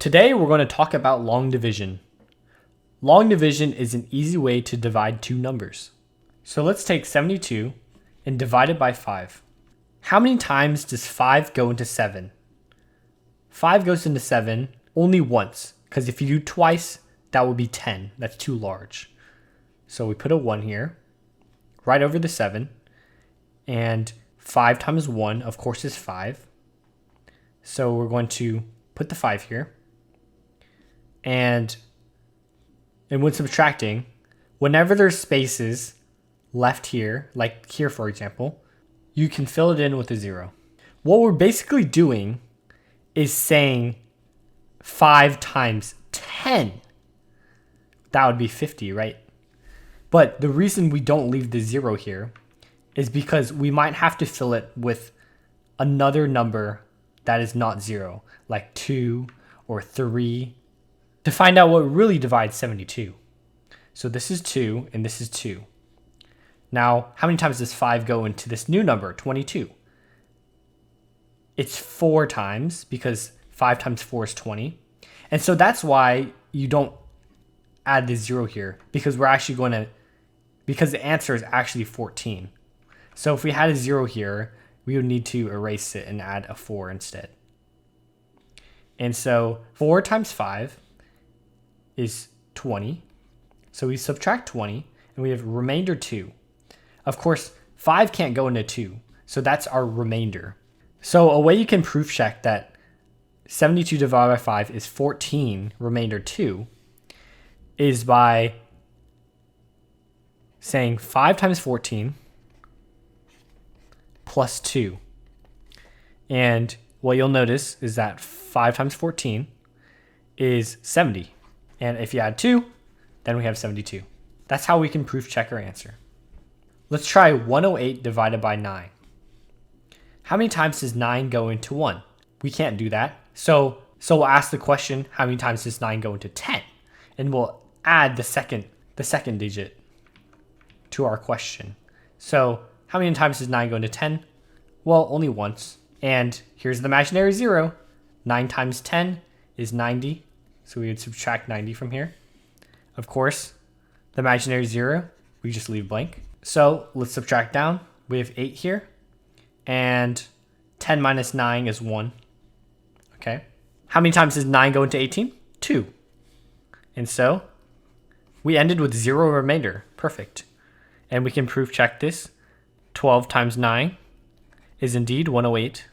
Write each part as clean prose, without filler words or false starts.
Today we're going to talk about long division. Long division is an easy way to divide two numbers. So let's take 72 and divide it by 5. How many times does 5 go into 7? 5 goes into 7 only once, because if you do twice, that would be 10. That's too large. So we put a 1 here, right over the 7, and 5 times 1, of course, is 5. So we're going to put the 5 here. And when subtracting, whenever there's spaces left here, like here for example, you can fill it in with a 0. What we're basically doing is saying 5 times 10. That would be 50, right? But the reason we don't leave the 0 here is because we might have to fill it with another number that is not 0, like 2 or 3, to find out what really divides 72. So this is 2 and this is 2. Now, how many times does 5 go into this new number, 22? It's 4 times, because 5 times 4 is 20. And so that's why you don't add the 0 here, because because the answer is actually 14. So if we had a 0 here, we would need to erase it and add a 4 instead. And so 4 times 5 is 20. So we subtract 20 and we have remainder 2. Of course, 5 can't go into 2. So that's our remainder. So a way you can proof check that 72 divided by 5 is 14 remainder 2 is by saying 5 times 14 plus 2. And what you'll notice is that 5 times 14 is 70. And if you add 2, then we have 72. That's how we can proof check our answer. Let's try 108 divided by 9. How many times does 9 go into 1? We can't do that. So we'll ask the question, how many times does 9 go into 10? And we'll add the second digit to our question. So how many times does 9 go into 10? Well, only once. And here's the imaginary 0. 9 times 10 is 90. So we would subtract 90 from here. Of course, the imaginary 0, we just leave blank. So let's subtract down. We have 8 here. And 10 minus 9 is 1. Okay. How many times does 9 go into 18? 2. And so we ended with 0 remainder. Perfect. And we can proof check this. 12 times 9 is indeed 108.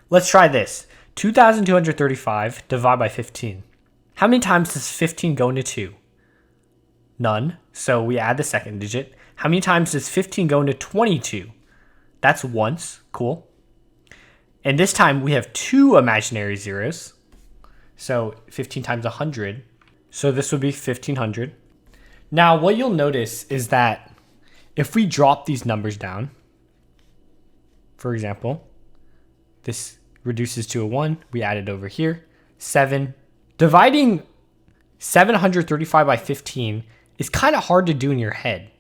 Let's try this. 2,235 divided by 15. How many times does 15 go into 2? None. So we add the second digit. How many times does 15 go into 22? That's once. Cool. And this time we have 2 imaginary zeros. So 15 times 100. So this would be 1,500. Now what you'll notice is that if we drop these numbers down, for example, this reduces to a 1. We add it over here. 7. Dividing 735 by 15 is kind of hard to do in your head.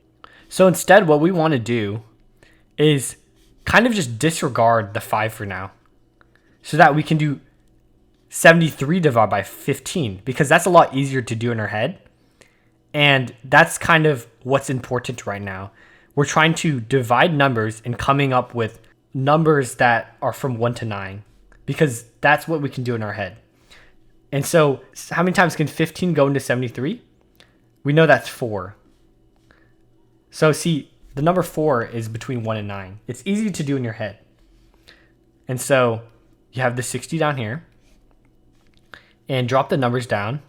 So instead, what we want to do is kind of just disregard the 5 for now, so that we can do 73 divided by 15, because that's a lot easier to do in our head. And that's kind of what's important right now. We're trying to divide numbers and coming up with numbers that are from 1 to 9, because that's what we can do in our head. And so how many times can 15 go into 73? We know that's 4. So see, the number 4 is between 1 and 9. It's easy to do in your head. And so you have the 60 down here. And drop the numbers down.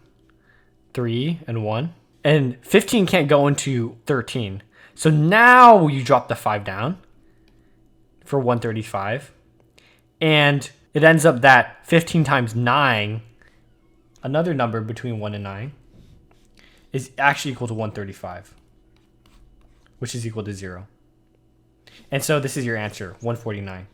3 and 1. And 15 can't go into 13. So now you drop the 5 down for 135. And it ends up that 15 times 9, another number between 1 and 9, is actually equal to 135, which is equal to 0. And so this is your answer, 149.